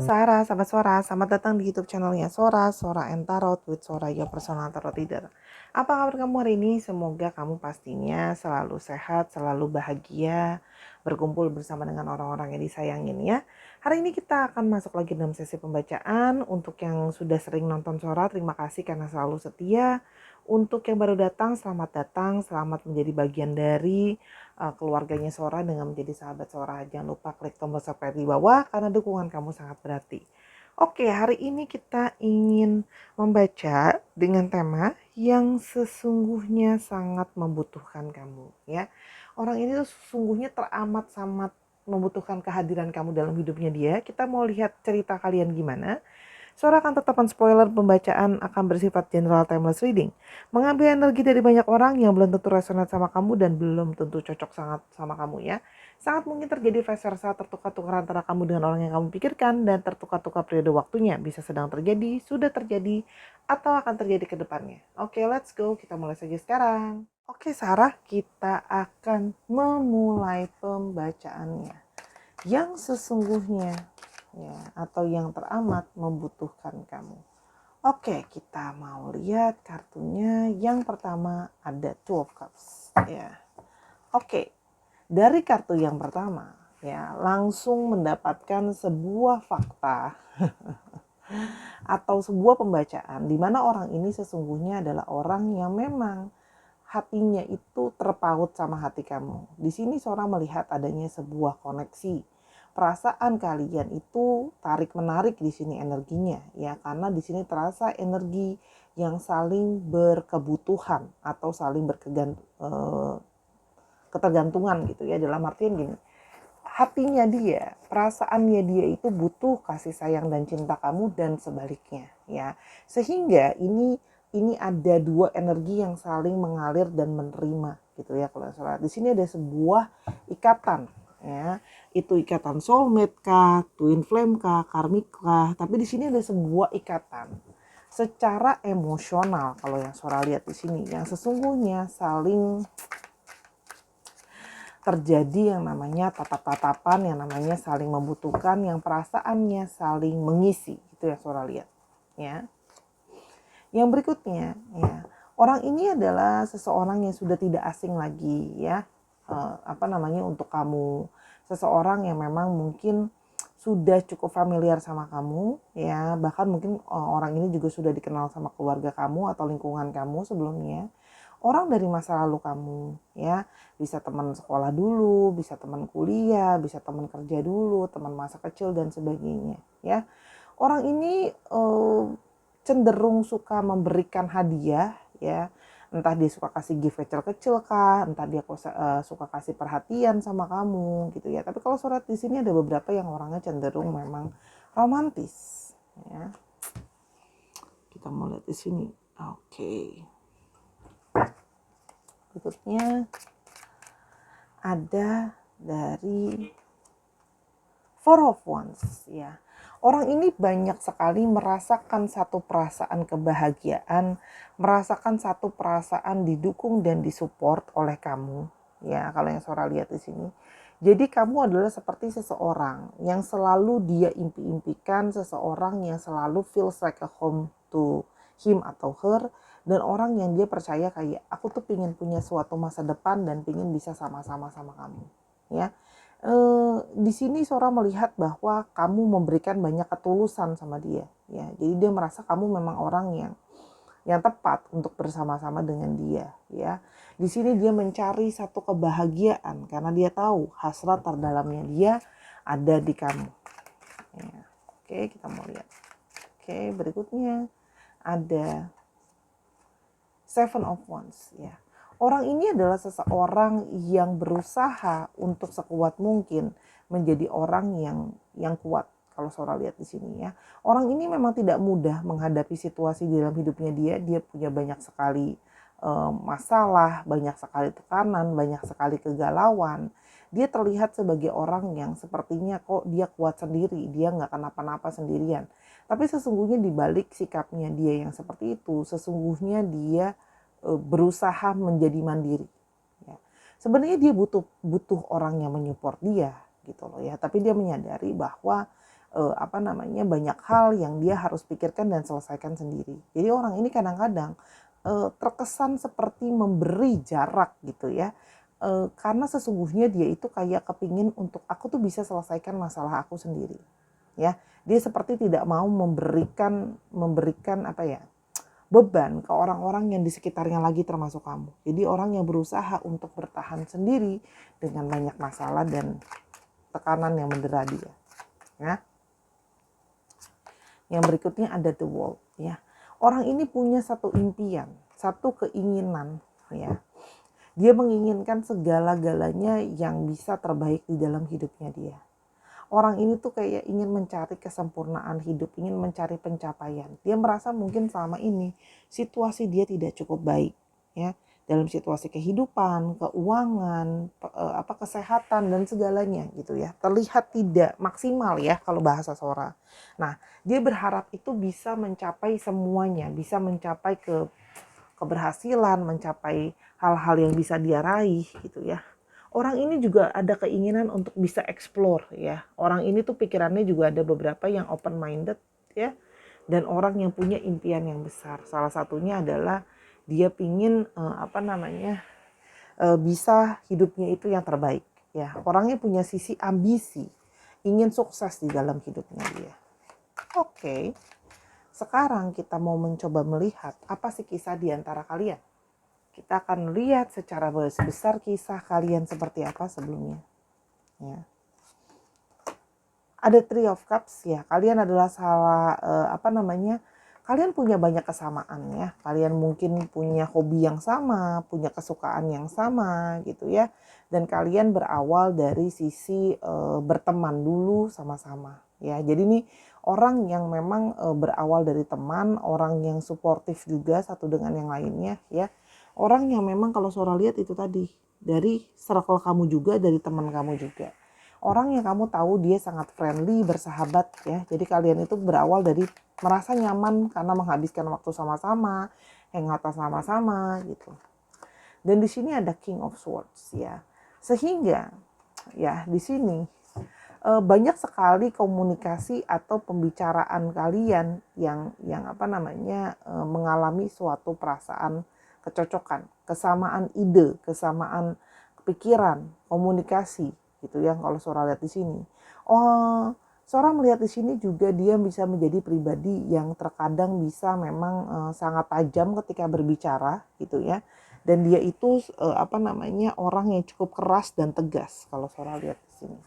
Sarah, sahabat Sora, selamat datang di YouTube channelnya Sora and Tarot with Sora, your personal tarot reader. Apa kabar kamu hari ini? Semoga kamu pastinya selalu sehat, selalu bahagia, berkumpul bersama dengan orang-orang yang disayangin ya. Hari ini kita akan masuk lagi dalam sesi pembacaan. Untuk yang sudah sering nonton Sora, terima kasih karena selalu setia. Untuk yang baru datang, selamat menjadi bagian dari keluarganya Sora dengan menjadi sahabat Sora. Jangan lupa klik tombol subscribe di bawah karena dukungan kamu sangat berarti. Oke, hari ini kita ingin membaca dengan tema yang sesungguhnya sangat membutuhkan kamu ya. Orang ini tuh sesungguhnya teramat sangat membutuhkan kehadiran kamu dalam hidupnya dia. Kita mau lihat cerita kalian gimana. Sora akan tetapkan spoiler, pembacaan akan bersifat general timeless reading. Mengambil energi dari banyak orang yang belum tentu resonate sama kamu dan belum tentu cocok sangat sama kamu ya. Sangat mungkin terjadi vice versa, tertukar-tukar antara kamu dengan orang yang kamu pikirkan dan tertukar-tukar periode waktunya. Bisa sedang terjadi, sudah terjadi, atau akan terjadi ke depannya. Oke, let's go. Kita mulai saja sekarang. Oke, Sarah, kita akan memulai pembacaannya. Yang sesungguhnya ya, atau yang teramat membutuhkan kamu. Oke, kita mau lihat kartunya. Yang pertama ada Two of Cups ya. Oke, dari kartu yang pertama ya, langsung mendapatkan sebuah fakta atau sebuah pembacaan di mana orang ini sesungguhnya adalah orang yang memang hatinya itu terpaut sama hati kamu. Di sini seorang melihat adanya sebuah koneksi. Perasaan kalian itu tarik-menarik di sini energinya ya, karena di sini terasa energi yang saling berkebutuhan atau saling ketergantungan gitu ya, dalam artian gini. Hatinya dia, perasaannya dia itu butuh kasih sayang dan cinta kamu dan sebaliknya ya. Sehingga ini ada dua energi yang saling mengalir dan menerima gitu ya. Kalau saya lihat di sini ada sebuah ikatan ya. Itu ikatan soulmate kah, twin flame kah, karmik kah, tapi di sini ada sebuah ikatan secara emosional kalau yang Sora lihat di sini yang sesungguhnya saling terjadi yang namanya tatap-tatapan, yang namanya saling membutuhkan, yang perasaannya saling mengisi. Itu yang Sora lihat ya. Yang berikutnya ya, orang ini adalah seseorang yang sudah tidak asing lagi ya. Untuk kamu, seseorang yang memang mungkin sudah cukup familiar sama kamu ya, bahkan mungkin orang ini juga sudah dikenal sama keluarga kamu atau lingkungan kamu sebelumnya. Orang dari masa lalu kamu ya, bisa teman sekolah dulu, bisa teman kuliah, bisa teman kerja dulu, teman masa kecil dan sebagainya ya. Orang ini cenderung suka memberikan hadiah ya, entah dia suka kasih gift kecil-kecil kah, entah dia suka kasih perhatian sama kamu gitu ya. Tapi kalau surat di sini ada beberapa yang orangnya cenderung memang romantis ya. Kita mau lihat di sini. Oke. Berikutnya ada dari Four of Wands ya. Orang ini banyak sekali merasakan satu perasaan kebahagiaan, merasakan satu perasaan didukung dan disupport oleh kamu ya, kalau yang Sora lihat di sini. Jadi kamu adalah seperti seseorang yang selalu dia impi-impikan, seseorang yang selalu feels like a home to him atau her, dan orang yang dia percaya kayak aku tuh pingin punya suatu masa depan dan pingin bisa sama-sama sama kamu ya. Di sini Sora melihat bahwa kamu memberikan banyak ketulusan sama dia ya, jadi dia merasa kamu memang orang yang tepat untuk bersama-sama dengan dia ya. Di sini dia mencari satu kebahagiaan karena dia tahu hasrat terdalamnya dia ada di kamu ya. Oke, kita mau lihat. Oke, berikutnya ada Seven of Wands ya. Orang ini adalah seseorang yang berusaha untuk sekuat mungkin menjadi orang yang kuat. Kalau Sora lihat di sini ya, orang ini memang tidak mudah menghadapi situasi di dalam hidupnya dia. Dia punya banyak sekali masalah, banyak sekali tekanan, banyak sekali kegalauan. Dia terlihat sebagai orang yang sepertinya kok dia kuat sendiri, dia nggak kenapa-napa sendirian. Tapi sesungguhnya di balik sikapnya dia yang seperti itu, sesungguhnya dia berusaha menjadi mandiri. Ya. Sebenarnya dia butuh orang yang menyupport dia gitu loh ya. Tapi dia menyadari bahwa banyak hal yang dia harus pikirkan dan selesaikan sendiri. Jadi orang ini kadang-kadang terkesan seperti memberi jarak gitu ya. Karena sesungguhnya dia itu kayak kepingin untuk aku tuh bisa selesaikan masalah aku sendiri. Ya, dia seperti tidak mau memberikan beban ke orang-orang yang di sekitarnya lagi termasuk kamu. Jadi orang yang berusaha untuk bertahan sendiri dengan banyak masalah dan tekanan yang mendera dia. Ya. Yang berikutnya ada the wall. Ya, orang ini punya satu impian, satu keinginan. Ya, dia menginginkan segala-galanya yang bisa terbaik di dalam hidupnya dia. Orang ini tuh kayak ingin mencari kesempurnaan hidup, ingin mencari pencapaian. Dia merasa mungkin selama ini situasi dia tidak cukup baik, ya, dalam situasi kehidupan, keuangan, kesehatan dan segalanya gitu ya. Terlihat tidak maksimal ya kalau bahasa Sora. Nah, dia berharap itu bisa mencapai semuanya, bisa mencapai keberhasilan, mencapai hal-hal yang bisa dia raih gitu ya. Orang ini juga ada keinginan untuk bisa explore ya. Orang ini tuh pikirannya juga ada beberapa yang open minded ya. Dan orang yang punya impian yang besar. Salah satunya adalah dia pingin bisa hidupnya itu yang terbaik ya. Orangnya punya sisi ambisi, ingin sukses di dalam hidupnya dia. Oke. Sekarang kita mau mencoba melihat apa sih kisah di antara kalian. Kita akan lihat secara besar kisah kalian seperti apa sebelumnya. Ya. Ada Three of Cups ya. Kalian adalah kalian punya banyak kesamaan ya. Kalian mungkin punya hobi yang sama, punya kesukaan yang sama gitu ya. Dan kalian berawal dari sisi berteman dulu sama-sama ya. Jadi ini orang yang memang berawal dari teman, orang yang suportif juga satu dengan yang lainnya ya. Orang yang memang kalau Sora lihat itu tadi dari circle kamu juga, dari teman kamu juga. Orang yang kamu tahu dia sangat friendly, bersahabat ya. Jadi kalian itu berawal dari merasa nyaman karena menghabiskan waktu sama-sama, hangout sama-sama gitu. Dan di sini ada King of Swords ya. Sehingga ya di sini banyak sekali komunikasi atau pembicaraan kalian yang mengalami suatu perasaan kecocokan, kesamaan ide, kesamaan pikiran, komunikasi gitu ya kalau Sora lihat di sini. Oh, Sora melihat di sini juga dia bisa menjadi pribadi yang terkadang bisa memang sangat tajam ketika berbicara gitu ya. Dan dia itu orang yang cukup keras dan tegas kalau Sora lihat di sini.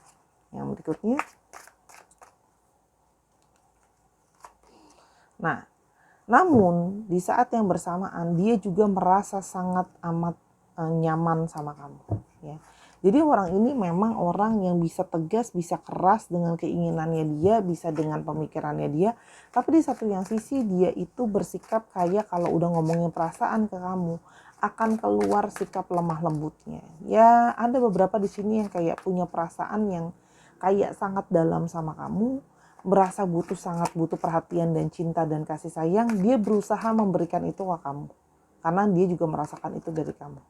Yang berikutnya. Nah, namun di saat yang bersamaan dia juga merasa sangat amat nyaman sama kamu ya. Jadi orang ini memang orang yang bisa tegas, bisa keras dengan keinginannya dia, bisa dengan pemikirannya dia. Tapi di satu yang sisi dia itu bersikap kayak kalau udah ngomongin perasaan ke kamu akan keluar sikap lemah lembutnya. Ya ada beberapa di sini yang kayak punya perasaan yang kayak sangat dalam sama kamu, merasa sangat butuh perhatian dan cinta dan kasih sayang, dia berusaha memberikan itu ke kamu. Karena dia juga merasakan itu dari kamu.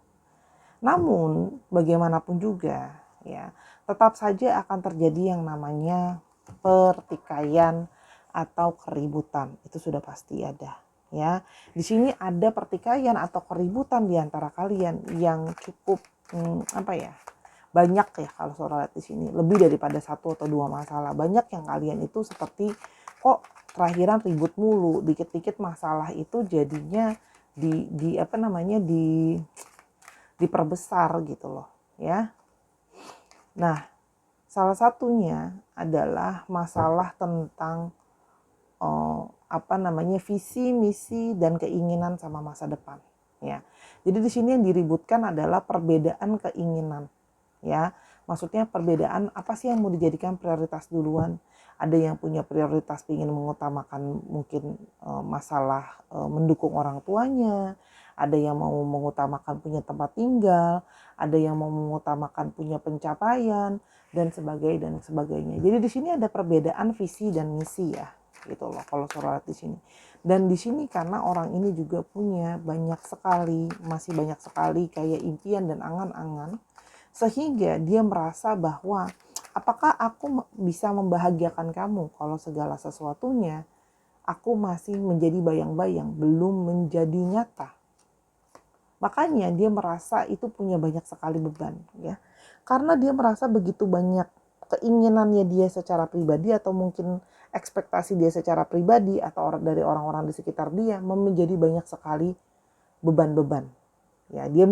Namun, bagaimanapun juga, ya, tetap saja akan terjadi yang namanya pertikaian atau keributan. Itu sudah pasti ada, ya. Di sini ada pertikaian atau keributan di antara kalian yang cukup banyak ya kalau Sora lihat di sini, lebih daripada satu atau dua masalah. Banyak yang kalian itu seperti kok terakhiran ribut mulu, dikit-dikit masalah itu jadinya diperbesar gitu loh ya. Nah, salah satunya adalah masalah tentang visi, misi dan keinginan sama masa depan ya. Jadi di sini yang diributkan adalah perbedaan keinginan. Ya, maksudnya perbedaan apa sih yang mau dijadikan prioritas duluan? Ada yang punya prioritas ingin mengutamakan mungkin masalah mendukung orang tuanya, ada yang mau mengutamakan punya tempat tinggal, ada yang mau mengutamakan punya pencapaian dan sebagainya. Jadi di sini ada perbedaan visi dan misi ya, gitu loh kalau Sora lihat di sini. Dan di sini karena orang ini juga punya masih banyak sekali kayak impian dan angan-angan, sehingga dia merasa bahwa Apakah aku bisa membahagiakan kamu kalau segala sesuatunya aku masih menjadi bayang-bayang, belum menjadi nyata? Makanya dia merasa itu punya banyak sekali beban, ya. Karena dia merasa begitu banyak keinginannya dia secara pribadi, atau mungkin ekspektasi dia secara pribadi atau dari orang-orang di sekitar dia menjadi banyak sekali beban-beban. Ya, dia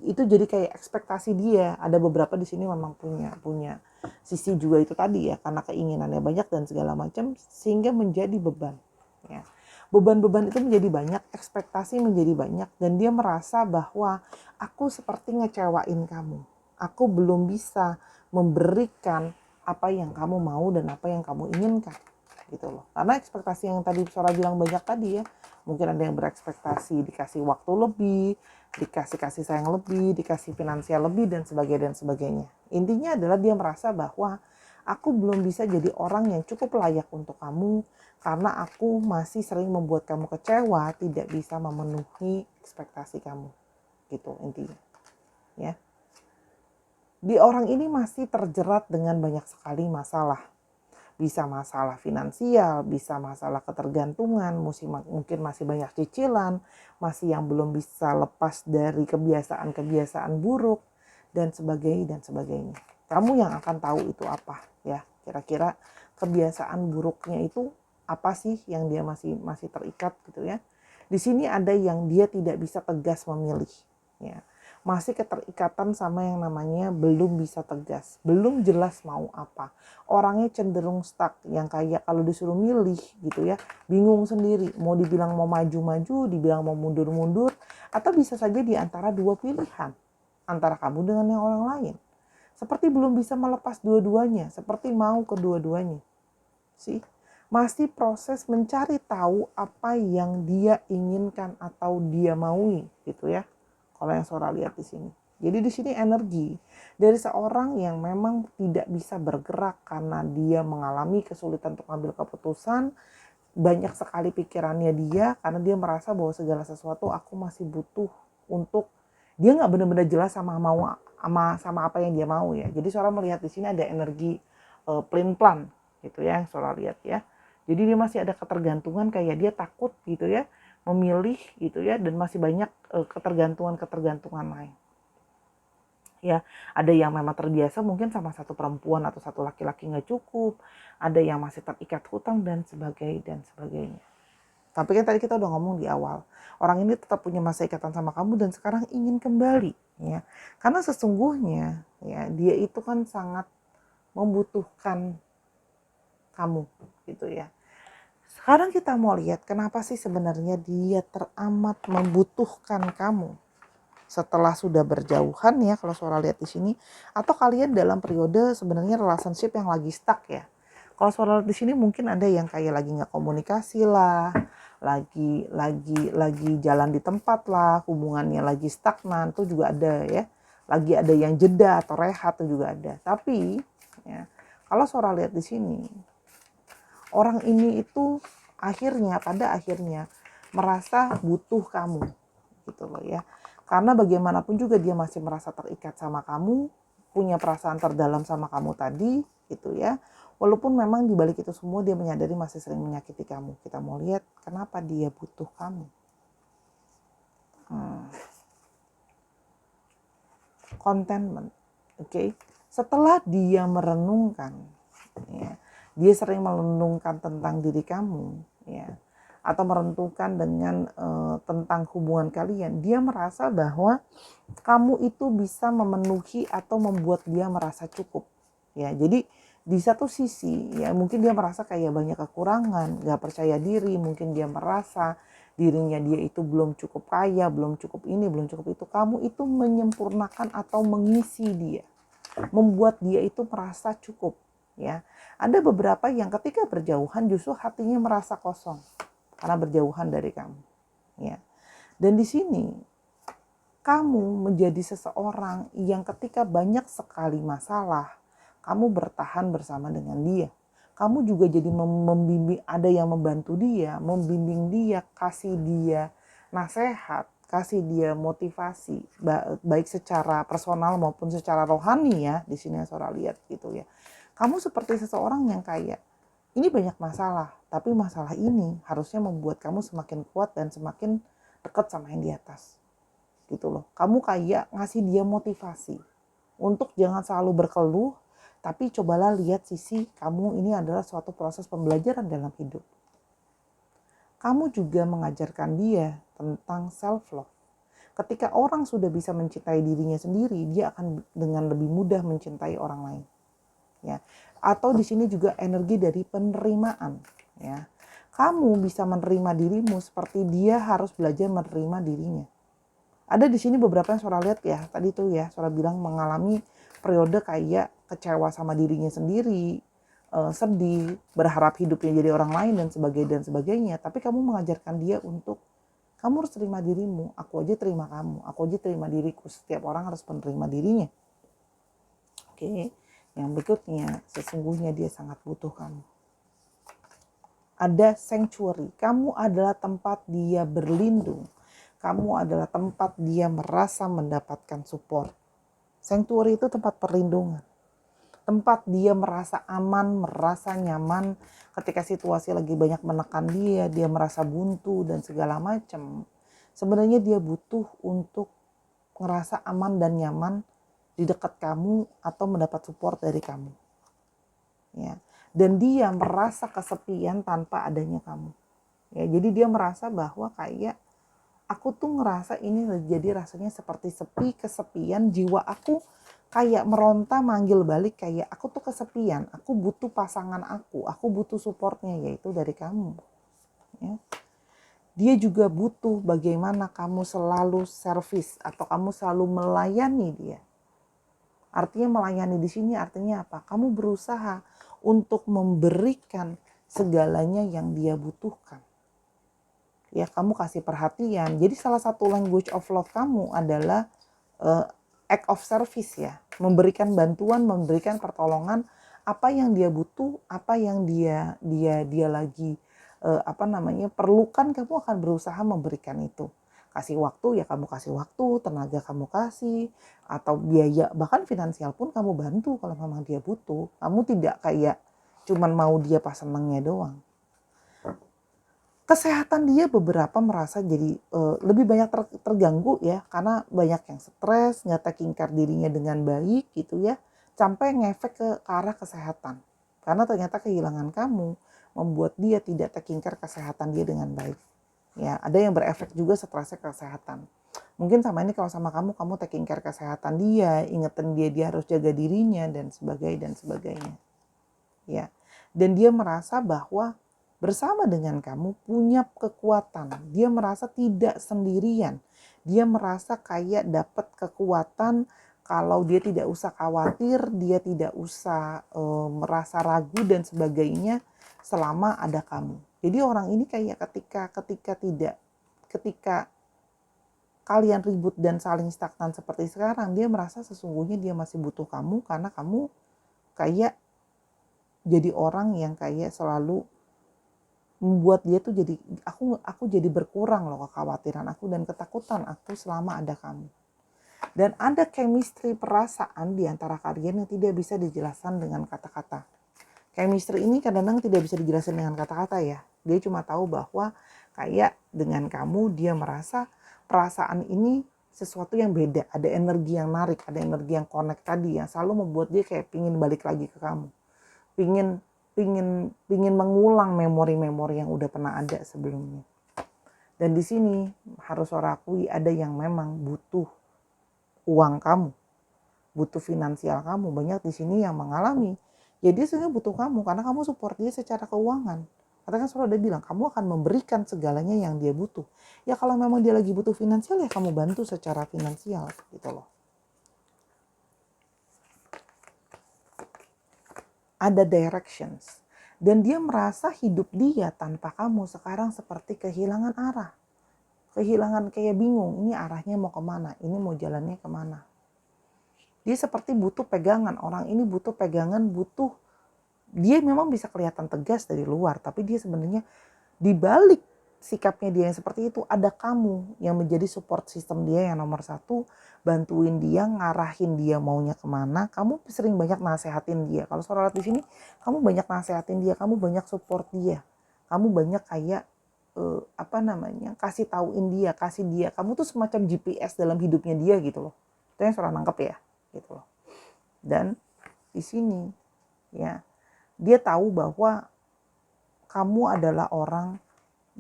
itu jadi kayak ekspektasi dia. Ada beberapa di sini memang punya sisi juga itu tadi ya, karena keinginannya banyak dan segala macam sehingga menjadi beban. Ya. Beban-beban itu menjadi banyak, ekspektasi menjadi banyak, dan dia merasa bahwa aku seperti ngecewain kamu. Aku belum bisa memberikan apa yang kamu mau dan apa yang kamu inginkan. Gitu loh. Karena ekspektasi yang tadi Sora bilang banyak tadi ya. Mungkin ada yang berekspektasi dikasih waktu lebih, dikasih kasih sayang lebih, dikasih finansial lebih, dan sebagainya dan sebagainya. Intinya adalah dia merasa bahwa aku belum bisa jadi orang yang cukup layak untuk kamu karena aku masih sering membuat kamu kecewa, tidak bisa memenuhi ekspektasi kamu. Gitu intinya. Ya. Di orang ini masih terjerat dengan banyak sekali masalah. Bisa masalah finansial, bisa masalah ketergantungan, mungkin masih banyak cicilan, masih yang belum bisa lepas dari kebiasaan-kebiasaan buruk, dan sebagainya dan sebagainya. Kamu yang akan tahu itu apa ya, kira-kira kebiasaan buruknya itu apa sih yang dia masih terikat gitu ya. Di sini ada yang dia tidak bisa tegas memilih ya. Masih keterikatan sama yang namanya belum bisa tegas, belum jelas mau apa. Orangnya cenderung stuck, yang kayak kalau disuruh milih gitu ya, bingung sendiri. Mau dibilang mau maju-maju, dibilang mau mundur-mundur, atau bisa saja di antara dua pilihan, antara kamu dengan yang orang lain. Seperti belum bisa melepas dua-duanya, seperti mau kedua-duanya. Sih, masih proses mencari tahu apa yang dia inginkan atau dia maui gitu ya. Kalau yang Sora lihat di sini. Jadi di sini energi dari seorang yang memang tidak bisa bergerak karena dia mengalami kesulitan untuk mengambil keputusan, banyak sekali pikirannya dia karena dia merasa bahwa segala sesuatu aku masih butuh untuk, dia nggak benar-benar jelas sama mau sama apa yang dia mau ya. Jadi Sora melihat di sini ada energi plan gitu ya yang Sora lihat ya. Jadi dia masih ada ketergantungan, kayak dia takut gitu ya memilih gitu ya, dan masih banyak ketergantungan lain. Ya, ada yang memang terbiasa mungkin sama satu perempuan atau satu laki-laki nggak cukup, ada yang masih terikat hutang dan sebagainya. Tapi kan tadi kita udah ngomong di awal, orang ini tetap punya masa ikatan sama kamu dan sekarang ingin kembali ya. Karena sesungguhnya ya dia itu kan sangat membutuhkan kamu gitu ya. Sekarang kita mau lihat kenapa sih sebenarnya dia teramat membutuhkan kamu setelah sudah berjauhan ya, kalau Sora lihat di sini, atau kalian dalam periode sebenarnya relationship yang lagi stuck ya. Kalau Sora lihat di sini mungkin ada yang kayak lagi nggak komunikasi lah, lagi jalan di tempat lah, hubungannya lagi stagnan tuh juga ada ya. Lagi ada yang jeda atau rehat tuh juga ada. Tapi ya, kalau Sora lihat di sini, orang ini itu pada akhirnya merasa butuh kamu gitu loh ya. Karena bagaimanapun juga dia masih merasa terikat sama kamu, punya perasaan terdalam sama kamu tadi gitu ya. Walaupun memang di balik itu semua dia menyadari masih sering menyakiti kamu. Kita mau lihat kenapa dia butuh kamu. Contentment. Oke. Setelah dia merenungkan ya, dia sering merenungkan tentang diri kamu ya, atau merenungkan dengan tentang hubungan kalian, dia merasa bahwa kamu itu bisa memenuhi atau membuat dia merasa cukup ya. Jadi di satu sisi ya mungkin dia merasa kayak banyak kekurangan, gak percaya diri, mungkin dia merasa dirinya dia itu belum cukup kaya, belum cukup ini, belum cukup itu. Kamu itu menyempurnakan atau mengisi dia, membuat dia itu merasa cukup ya. Ada beberapa yang ketika berjauhan justru hatinya merasa kosong karena berjauhan dari kamu ya. Dan di sini kamu menjadi seseorang yang ketika banyak sekali masalah, kamu bertahan bersama dengan dia. Kamu juga jadi membimbing, ada yang membantu dia, membimbing dia, kasih dia nasihat, kasih dia motivasi, baik secara personal maupun secara rohani ya. Di sini yang Sora lihat gitu ya. Kamu seperti seseorang yang kayak, ini banyak masalah, tapi masalah ini harusnya membuat kamu semakin kuat dan semakin dekat sama yang di atas. Gitu loh. Kamu kayak ngasih dia motivasi untuk jangan selalu berkeluh, tapi cobalah lihat sisi kamu ini adalah suatu proses pembelajaran dalam hidup. Kamu juga mengajarkan dia tentang self love. Ketika orang sudah bisa mencintai dirinya sendiri, dia akan dengan lebih mudah mencintai orang lain. Ya. Atau di sini juga energi dari penerimaan, ya. Kamu bisa menerima dirimu seperti dia harus belajar menerima dirinya. Ada di sini beberapa yang Sora lihat ya, tadi tuh ya, Sora bilang mengalami periode kayak kecewa sama dirinya sendiri, sedih, berharap hidupnya jadi orang lain dan sebagainya. Tapi kamu mengajarkan dia untuk kamu harus terima dirimu, aku aja terima kamu, aku aja terima diriku. Setiap orang harus menerima dirinya. Oke, yang berikutnya, sesungguhnya dia sangat butuh kamu. Ada sanctuary, kamu adalah tempat dia berlindung. Kamu adalah tempat dia merasa mendapatkan support. Sanctuary itu tempat perlindungan. Tempat dia merasa aman, merasa nyaman ketika situasi lagi banyak menekan dia merasa buntu dan segala macam. Sebenarnya dia butuh untuk ngerasa aman dan nyaman di dekat kamu atau mendapat support dari kamu. Ya. Dan dia merasa kesepian tanpa adanya kamu. Ya, jadi dia merasa bahwa kayak aku tuh ngerasa ini jadi rasanya seperti sepi, kesepian, jiwa aku kayak meronta manggil balik kayak aku tuh kesepian, aku butuh pasangan aku butuh supportnya yaitu dari kamu. Ya. Dia juga butuh bagaimana kamu selalu servis atau kamu selalu melayani dia. Artinya melayani di sini artinya apa? Kamu berusaha untuk memberikan segalanya yang dia butuhkan. Ya, kamu kasih perhatian. Jadi salah satu language of love kamu adalah act of service ya. Memberikan bantuan, memberikan pertolongan apa yang dia butuh, apa yang dia lagi perlukan, kamu akan berusaha memberikan itu. Kasih waktu ya kamu kasih waktu, tenaga kamu kasih, atau biaya bahkan finansial pun kamu bantu kalau memang dia butuh. Kamu tidak kayak cuman mau dia pas senangnya doang. Kesehatan dia beberapa merasa jadi lebih banyak terganggu ya, karena banyak yang stres, nggak taking care dirinya dengan baik gitu ya, sampai ngefek ke arah kesehatan. Karena ternyata kehilangan kamu membuat dia tidak taking care kesehatan dia dengan baik. Ya, ada yang berefek juga stresnya ke kesehatan. Mungkin sama ini kalau sama kamu taking care kesehatan dia, ingetin dia harus jaga dirinya dan sebagainya. Ya. Dan dia merasa bahwa bersama dengan kamu punya kekuatan. Dia merasa tidak sendirian. Dia merasa kayak dapat kekuatan kalau dia tidak usah khawatir, dia tidak usah merasa ragu dan sebagainya selama ada kamu. Jadi orang ini kayak ketika kalian ribut dan saling stagnan seperti sekarang, dia merasa sesungguhnya dia masih butuh kamu karena kamu kayak jadi orang yang kayak selalu membuat dia tuh jadi aku jadi berkurang loh kekhawatiran aku dan ketakutan aku selama ada kamu. Dan ada chemistry perasaan di antara kalian yang tidak bisa dijelaskan dengan kata-kata. Chemistry ini kadang-kadang tidak bisa dijelaskan dengan kata-kata ya. Dia cuma tahu bahwa kayak dengan kamu dia merasa perasaan ini sesuatu yang beda. Ada energi yang narik, ada energi yang connect tadi yang selalu membuat dia kayak pingin balik lagi ke kamu. Pingin mengulang memori-memori yang udah pernah ada sebelumnya. Dan di sini harus orang akui ada yang memang butuh uang kamu, butuh finansial kamu. Banyak di sini yang mengalami. Jadi sebenarnya butuh kamu karena kamu support dia secara keuangan. Karena kan Sora udah bilang kamu akan memberikan segalanya yang dia butuh. Ya kalau memang dia lagi butuh finansial ya kamu bantu secara finansial gitu loh. Ada directions. Dan dia merasa hidup dia tanpa kamu sekarang seperti kehilangan arah. Kehilangan kayak bingung, ini arahnya mau kemana, ini mau jalannya kemana. Dia seperti butuh pegangan, orang ini butuh pegangan, dia memang bisa kelihatan tegas dari luar, tapi dia sebenarnya di balik sikapnya dia yang seperti itu, ada kamu yang menjadi support system dia yang nomor satu, bantuin dia, ngarahin dia maunya kemana. Kamu sering banyak nasehatin dia. Kalau Sora lihat di sini, kamu banyak nasehatin dia, kamu banyak support dia, kamu banyak kayak kasih tauin dia, kasih dia. Kamu tuh semacam GPS dalam hidupnya dia gitu loh. Itu yang Sora nangkep ya, gitu loh. Dan di sini ya, dia tahu bahwa kamu adalah orang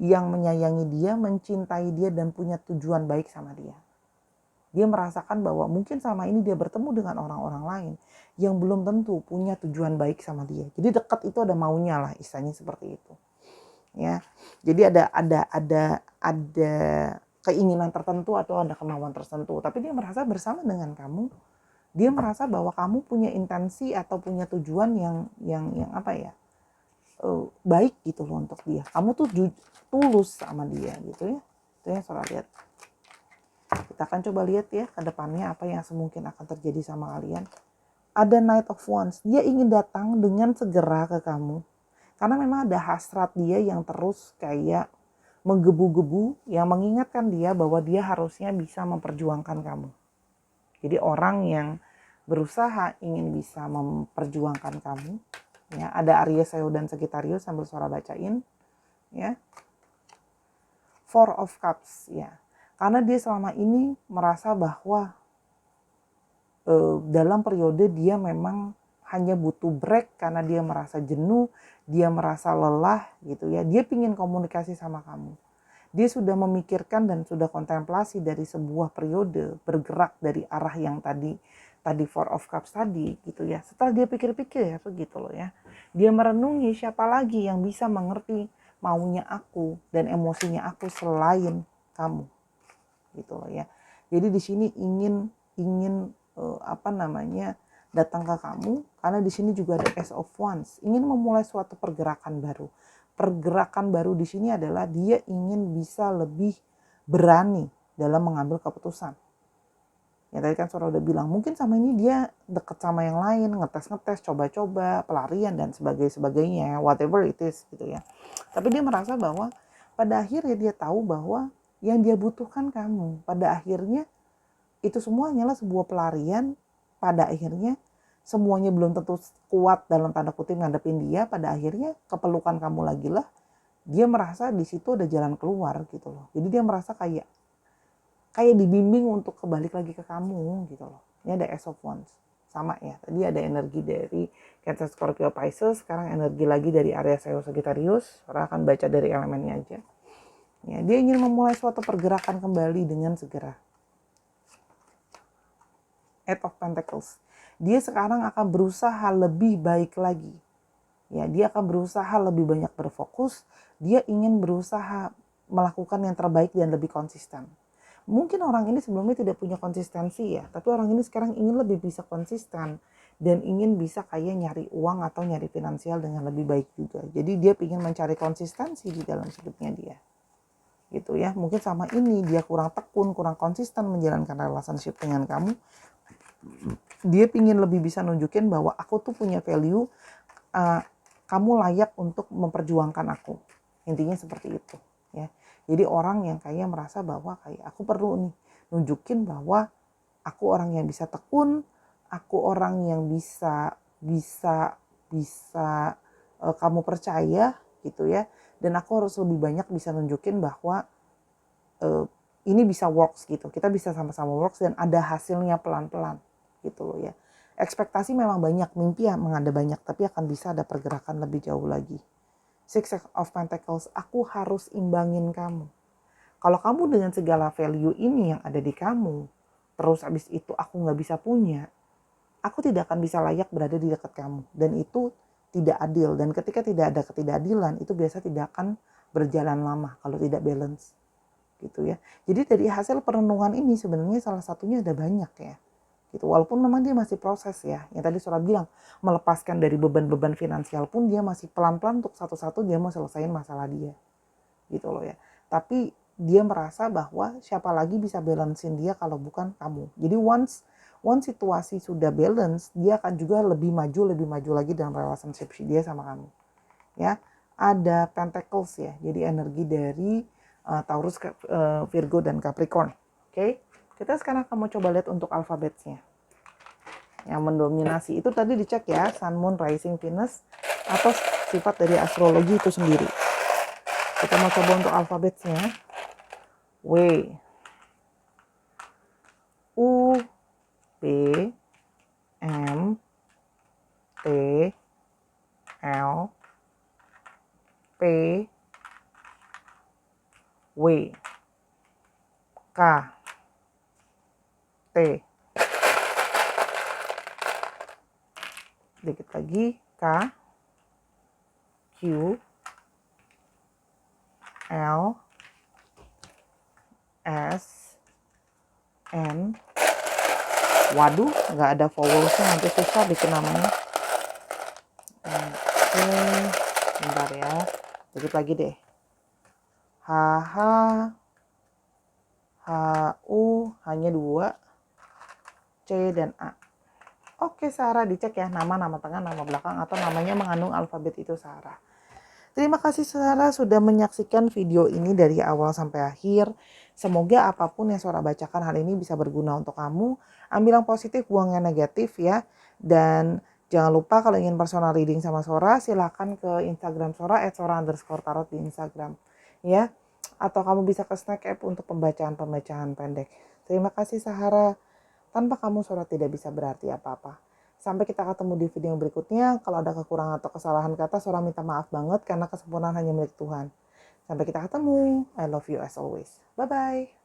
yang menyayangi dia, mencintai dia, dan punya tujuan baik sama dia. Dia merasakan bahwa mungkin selama ini dia bertemu dengan orang-orang lain yang belum tentu punya tujuan baik sama dia. Jadi dekat itu ada maunya lah, istilahnya seperti itu. Ya. Jadi ada keinginan tertentu atau ada kemauan tertentu, tapi dia merasa bersama dengan kamu, dia merasa bahwa kamu punya intensi atau punya tujuan yang apa ya? Baik gitu loh untuk dia. Kamu tuh tulus sama dia gitu ya. Itu yang Sora lihat. Kita akan coba lihat ya ke depannya apa yang semungkin akan terjadi sama kalian. Ada Knight of Wands. Dia ingin datang dengan segera ke kamu. Karena memang ada hasrat dia yang terus kayak menggebu-gebu, yang mengingatkan dia bahwa dia harusnya bisa memperjuangkan kamu. Jadi orang yang berusaha ingin bisa memperjuangkan kamu, ya, ada Aries, Leo, dan Sagittarius sambil Sora bacain, ya. Four of Cups, ya. Karena dia selama ini merasa bahwa dalam periode dia memang hanya butuh break karena dia merasa jenuh, dia merasa lelah gitu ya. Dia pingin komunikasi sama kamu. Dia sudah memikirkan dan sudah kontemplasi dari sebuah periode, bergerak dari arah yang tadi Four of Cups tadi gitu ya. Setelah dia pikir-pikir ya begitu loh ya. Dia merenungi siapa lagi yang bisa mengerti maunya aku dan emosinya aku selain kamu. Gitu loh ya. Jadi di sini ingin datang ke kamu karena di sini juga ada Ace of Wands, ingin memulai suatu pergerakan baru. Pergerakan baru di sini adalah dia ingin bisa lebih berani dalam mengambil keputusan. Ya tadi kan Sora udah bilang mungkin sama ini dia deket sama yang lain, ngetes, coba-coba, pelarian dan sebagainya, whatever it is gitu ya. Tapi dia merasa bahwa pada akhirnya dia tahu bahwa yang dia butuhkan kamu. Pada akhirnya itu semua hanyalah sebuah pelarian. Pada akhirnya semuanya belum tentu kuat dalam tanda kutip ngadepin dia. Pada akhirnya kepelukan kamu lagi lah. Dia merasa di situ ada jalan keluar gitu loh. Jadi dia merasa kayak dibimbing untuk kebalik lagi ke kamu gitu loh. Ini ada Ace of Wands. Sama ya, tadi ada energi dari Cancer, Scorpio, Pisces. Sekarang energi lagi dari Aries, Leo, Sagittarius. Orang akan baca dari elemennya aja. Ya, dia ingin memulai suatu pergerakan kembali dengan segera. Eight of Pentacles. Dia sekarang akan berusaha lebih baik lagi. Ya, dia akan berusaha lebih banyak berfokus. Dia ingin berusaha melakukan yang terbaik dan lebih konsisten. Mungkin orang ini sebelumnya tidak punya konsistensi ya, tapi orang ini sekarang ingin lebih bisa konsisten dan ingin bisa kayak nyari uang atau nyari finansial dengan lebih baik juga. Jadi dia ingin mencari konsistensi di dalam hidupnya dia. Gitu ya. Mungkin sama ini dia kurang tekun, kurang konsisten menjalankan relationship dengan kamu. Dia ingin lebih bisa nunjukin bahwa aku tuh punya value, kamu layak untuk memperjuangkan aku. Intinya seperti itu ya. Jadi orang yang kayak merasa bahwa kayak aku perlu nih nunjukin bahwa aku orang yang bisa tekun, aku orang yang bisa kamu percaya gitu ya. Dan aku harus lebih banyak bisa nunjukin bahwa ini bisa works gitu. Kita bisa sama-sama works dan ada hasilnya pelan-pelan gitu loh ya. Ekspektasi memang banyak, mimpi memang ada banyak, tapi akan bisa ada pergerakan lebih jauh lagi. Six of Pentacles, aku harus imbangin kamu. Kalau kamu dengan segala value ini yang ada di kamu, terus abis itu aku gak bisa punya, aku tidak akan bisa layak berada di dekat kamu. Dan itu tidak adil. Dan ketika tidak ada ketidakadilan, itu biasa tidak akan berjalan lama kalau tidak balance. Gitu ya. Jadi dari hasil perenungan ini sebenarnya salah satunya ada banyak ya. Gitu. Walaupun memang dia masih proses ya. Yang tadi Sora bilang, melepaskan dari beban-beban finansial pun dia masih pelan-pelan untuk satu-satu dia mau selesaiin masalah dia. Gitu loh ya. Tapi dia merasa bahwa siapa lagi bisa balancein dia kalau bukan kamu. Jadi once situasi sudah balance, dia akan juga lebih maju lagi dalam relationship dia sama kamu. Ya, ada Pentacles ya. Jadi energi dari Taurus, Virgo dan Capricorn. Oke. Kita sekarang akan mau coba lihat untuk alfabetnya. Yang mendominasi itu tadi dicek ya, Sun, Moon, Rising, Venus, atau sifat dari astrologi itu sendiri. Kita mau coba untuk alfabetnya. W, U, B, M, T, L, P, W, K, T. Dikit lagi, K, Q, L, S, N. Waduh, nggak ada vowelsnya, nanti susah bikin namanya. Oke, bentar ya. Dikit lagi deh. H, H, H, U, hanya 2, C, dan A. Oke, Sarah, dicek ya, nama tengah, nama belakang, atau namanya mengandung alfabet itu, Sarah. Terima kasih, Sarah, sudah menyaksikan video ini dari awal sampai akhir. Semoga apapun yang Sarah bacakan hari ini bisa berguna untuk kamu. Ambil yang positif, buang yang negatif ya. Dan jangan lupa kalau ingin personal reading sama Sora, silakan ke Instagram Sora @sora_tarot di Instagram ya. Atau kamu bisa ke Snack App untuk pembacaan-pembacaan pendek. Terima kasih, Sarah. Tanpa kamu Sora tidak bisa berarti apa-apa. Sampai kita ketemu di video berikutnya. Kalau ada kekurangan atau kesalahan kata, Sora minta maaf banget karena kesempurnaan hanya milik Tuhan. Sampai kita ketemu. I love you as always. Bye-bye.